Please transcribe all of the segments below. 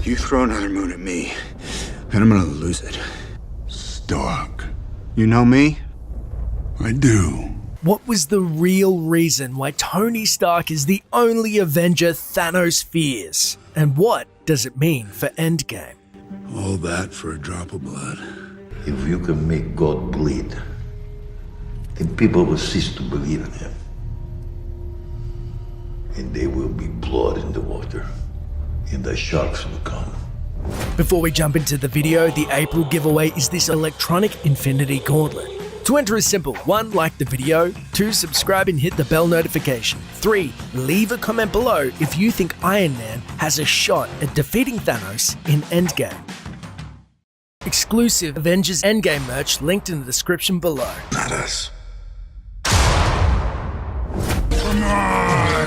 You throw another moon at me, and I'm gonna lose it. Stark. You know me? I do. What was the real reason why Tony Stark is the only Avenger Thanos fears? And what does it mean for EndGame? All that for a drop of blood. If you can make God bleed, then people will cease to believe in him. And there will be blood in the water, and the sharks will come. Before we jump into the video, the April giveaway is this electronic Infinity Gauntlet. To enter is simple. 1, like the video. 2, subscribe and hit the bell notification. 3, leave a comment below if you think Iron Man has a shot at defeating Thanos in EndGame. Exclusive Avengers EndGame merch linked in the description below. Not us. Come on!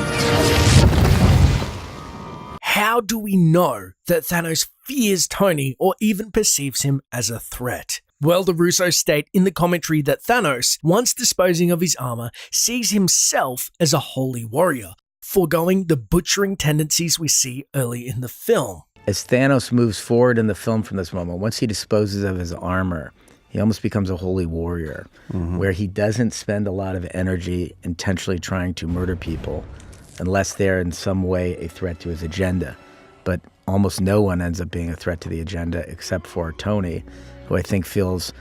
How do we know that Thanos fears Tony or even perceives him as a threat? Well, the Russos state in the commentary that Thanos, once disposing of his armor, sees himself as a holy warrior, foregoing the butchering tendencies we see early in the film. As Thanos moves forward in the film from this moment, once he disposes of his armor, he almost becomes a holy warrior, where he doesn't spend a lot of energy intentionally trying to murder people unless they're in some way a threat to his agenda. But almost no one ends up being a threat to the agenda except for Tony, who I think feels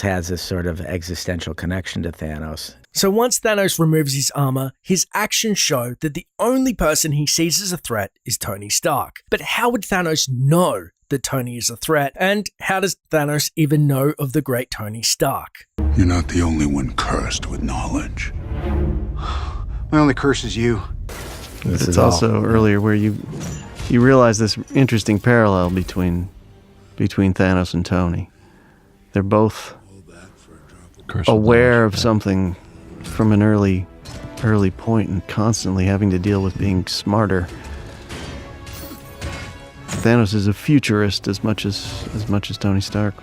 has this sort of existential connection to Thanos. So once Thanos removes his armor, his actions show that the only person he sees as a threat is Tony Stark. But how would Thanos know that Tony is a threat? And how does Thanos even know of the great Tony Stark? You're not the only one cursed with knowledge. My only curse is you. It's also earlier where you realize this interesting parallel between Thanos and Tony. They're both aware of something from an early point and constantly having to deal with being smarter. Thanos is a futurist as much as Tony Stark.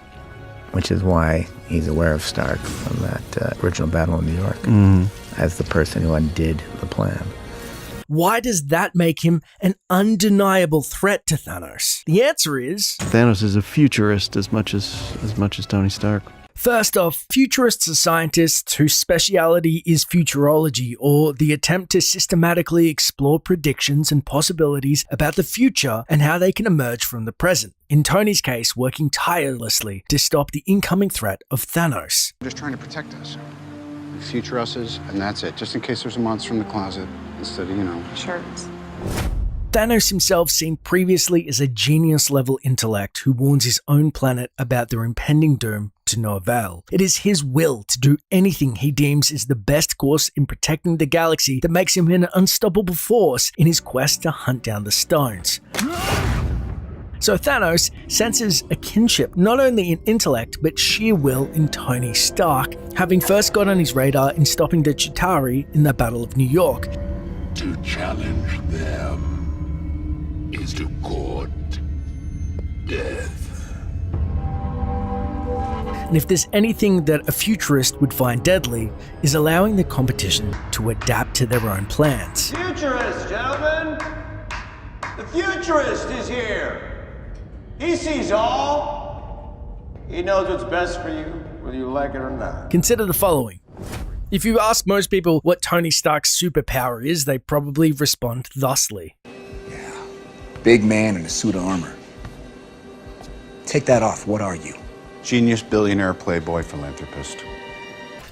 Which is why he's aware of Stark from that original battle in New York as the person who undid the plan. Why does that make him an undeniable threat to Thanos? The answer is... Thanos is a futurist as much as Tony Stark. First off, futurists are scientists whose speciality is futurology, or the attempt to systematically explore predictions and possibilities about the future and how they can emerge from the present. In Tony's case, working tirelessly to stop the incoming threat of Thanos. I'm just trying to protect us. We future us's, and that's it. Just in case there's a monster in the closet, instead of, shirts. Thanos himself seen previously as a genius-level intellect who warns his own planet about their impending doom to no avail. It is his will to do anything he deems is the best course in protecting the galaxy that makes him an unstoppable force in his quest to hunt down the stones. So Thanos senses a kinship not only in intellect but sheer will in Tony Stark, having first got on his radar in stopping the Chitauri in the Battle of New York. To challenge them is to court death. And if there's anything that a futurist would find deadly, is allowing the competition to adapt to their own plans. Futurist, gentlemen! The futurist is here! He sees all. He knows what's best for you, whether you like it or not. Consider the following. If you ask most people what Tony Stark's superpower is, they probably respond thusly. Yeah, big man in a suit of armor. Take that off, what are you? genius, billionaire, playboy, philanthropist.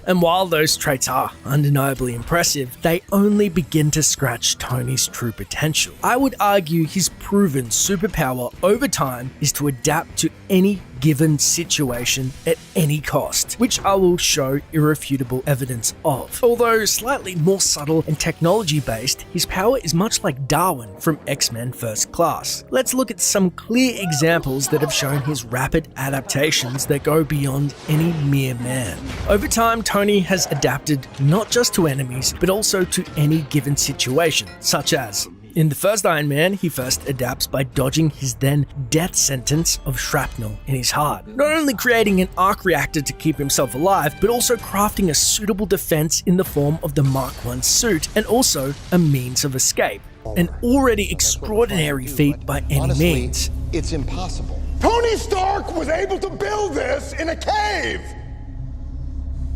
And while those traits are undeniably impressive, they only begin to scratch Tony's true potential. I would argue his proven superpower over time is to adapt to any given situation at any cost, which I will show irrefutable evidence of. Although slightly more subtle and technology-based, his power is much like Darwin from X-Men First Class. Let's look at some clear examples that have shown his rapid adaptations that go beyond any mere man. Over time, Tony has adapted not just to enemies, but also to any given situation, such as in the first Iron Man, he first adapts by dodging his then death sentence of shrapnel in his heart, not only creating an arc reactor to keep himself alive, but also crafting a suitable defense in the form of the Mark I suit and also a means of escape. an already extraordinary feat by any means. It's impossible. Tony Stark was able to build this in a cave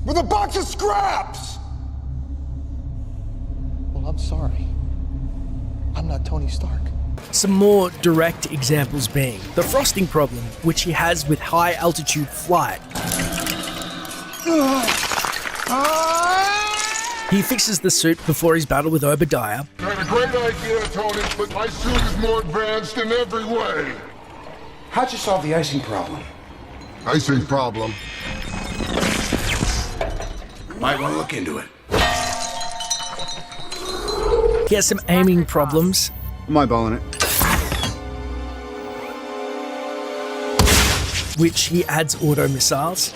with a box of scraps. Well, I'm sorry. I'm not Tony Stark. Some more direct examples being the frosting problem, which he has with high altitude flight. He fixes the suit before his battle with Obadiah. I had a great idea, Tony, but my suit is more advanced in every way. How'd you solve the icing problem? Icing problem. Might want to look into it. He has some aiming problems. Am I balling it? Which he adds auto missiles.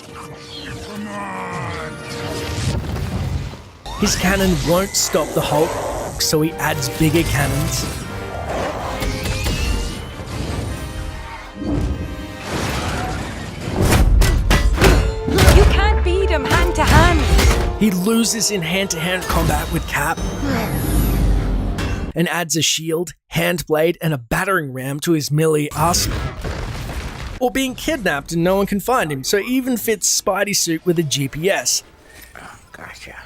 His cannon won't stop the Hulk, so he adds bigger cannons. You can't beat him hand to hand. He loses in hand-to-hand combat with Cap and adds a shield, hand blade, and a battering ram to his melee arsenal. Or being kidnapped and no one can find him, so he even fits Spidey suit with a GPS. Oh, gotcha.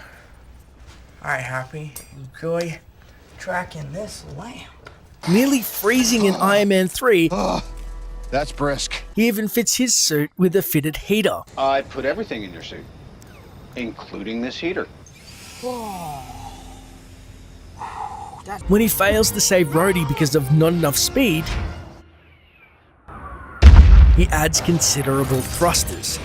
Alright, Happy. Enjoy tracking this lamp. Nearly freezing in Iron Man 3, That's brisk. he even fits his suit with a fitted heater. I put everything in your suit, including this heater. When he fails to save Rhodey because of not enough speed, he adds considerable thrusters.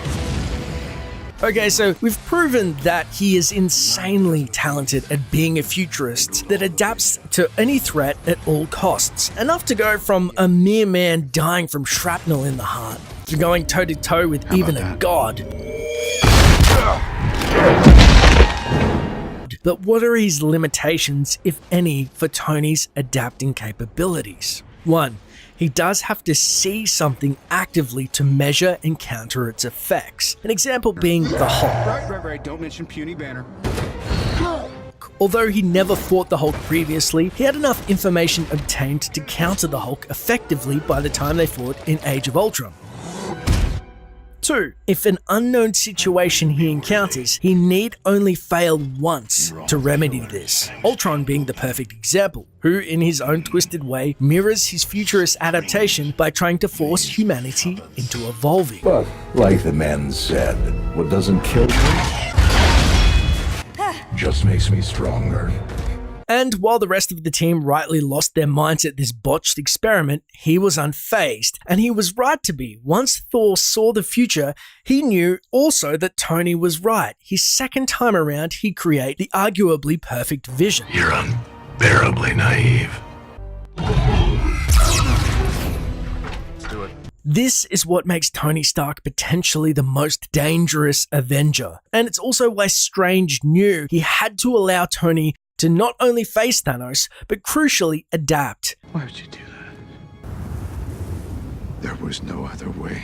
Okay, so we've proven that he is insanely talented at being a futurist that adapts to any threat at all costs. Enough to go from a mere man dying from shrapnel in the heart to going toe-to-toe with even a god. But what are his limitations, if any, for Tony's adapting capabilities? 1. He does have to see something actively to measure and counter its effects. An example being the Hulk. Right. Don't mention puny Banner. Although he never fought the Hulk previously, he had enough information obtained to counter the Hulk effectively by the time they fought in Age of Ultron. 2. If an unknown situation he encounters, he need only fail once to remedy this. Ultron being the perfect example, who in his own twisted way mirrors his futurist adaptation by trying to force humanity into evolving. But, like the man said, what doesn't kill me just makes me stronger. And while the rest of the team rightly lost their minds at this botched experiment, he was unfazed, and he was right to be. Once Thor saw the future, he knew also that Tony was right. His second time around, he created the arguably perfect vision. You're unbearably naive. This is what makes Tony Stark potentially the most dangerous Avenger. And it's also why Strange knew he had to allow Tony to not only face Thanos, but crucially adapt. Why would you do that? There was no other way.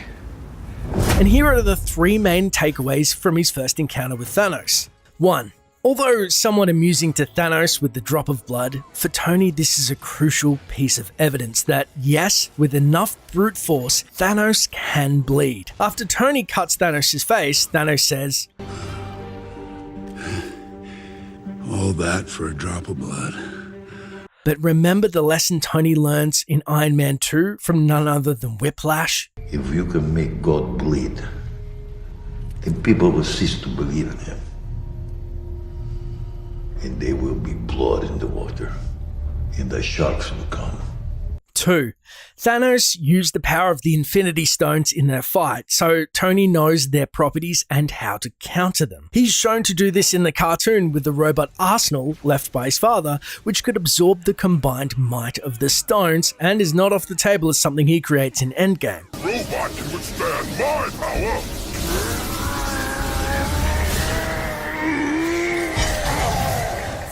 And here are the 3 main takeaways from his first encounter with Thanos. 1. Although somewhat amusing to Thanos with the drop of blood, for Tony this is a crucial piece of evidence that, yes, with enough brute force, Thanos can bleed. After Tony cuts Thanos' face, Thanos says, All that for a drop of blood. but remember the lesson Tony learns in Iron Man 2 from none other than Whiplash? If you can make God bleed, then people will cease to believe in him. And there will be blood in the water, and the sharks will come. 2. Thanos used the power of the Infinity Stones in their fight, so Tony knows their properties and how to counter them. He's shown to do this in the cartoon with the robot arsenal left by his father, which could absorb the combined might of the stones, and is not off the table as something he creates in EndGame. Robot can withstand my power.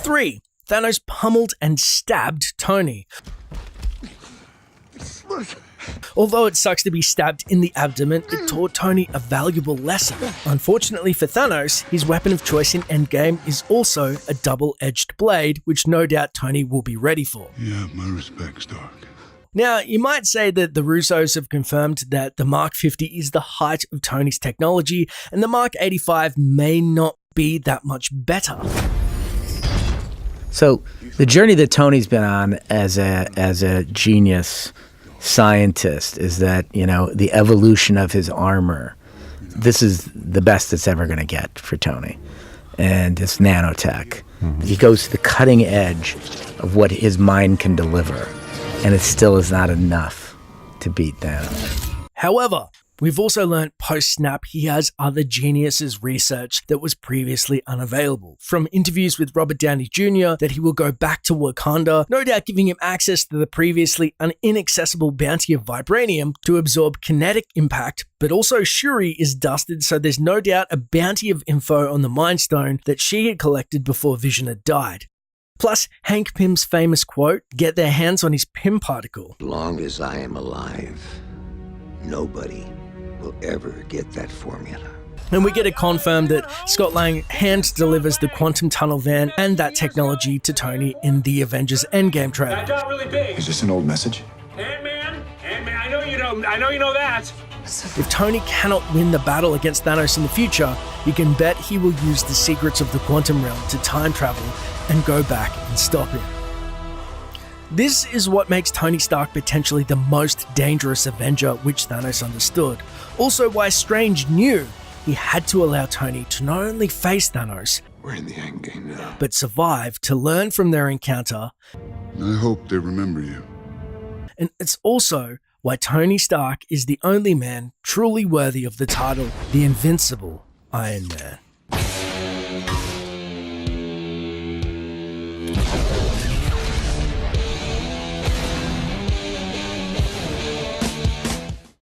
3. Thanos pummeled and stabbed Tony. Although it sucks to be stabbed in the abdomen, it taught Tony a valuable lesson. Unfortunately for Thanos, his weapon of choice in EndGame is also a double-edged blade, which no doubt Tony will be ready for. You have my respect, Stark. Now, you might say that the Russos have confirmed that the Mark 50 is the height of Tony's technology, and the Mark 85 may not be that much better. So the journey that Tony's been on as a genius scientist is that, you know, the evolution of his armor, this is the best it's ever going to get for Tony. And it's nanotech. He goes to the cutting edge of what his mind can deliver, and it still is not enough to beat Thanos. However, we've also learned post-snap he has other geniuses' research that was previously unavailable. From interviews with Robert Downey Jr. that he will go back to Wakanda, no doubt giving him access to the previously inaccessible bounty of vibranium to absorb kinetic impact, but also Shuri is dusted, so there's no doubt a bounty of info on the Mind Stone that she had collected before Vision had died. Plus, Hank Pym's famous quote, "Get their hands on his Pym particle." As long as I am alive, nobody will ever get that formula. And we get it confirmed that Scott Lang hand delivers the quantum tunnel van and that technology to Tony in the Avengers EndGame trailer. That got really big. Is this an old message? Ant-Man, I know you know that. If Tony cannot win the battle against Thanos in the future, you can bet he will use the secrets of the quantum realm to time travel and go back and stop him. This is what makes Tony Stark potentially the most dangerous Avenger, which Thanos understood. Also why Strange knew he had to allow Tony to not only face Thanos, We're in the endgame now. but survive to learn from their encounter. I hope they remember you. And it's also why Tony Stark is the only man truly worthy of the title, the Invincible Iron Man.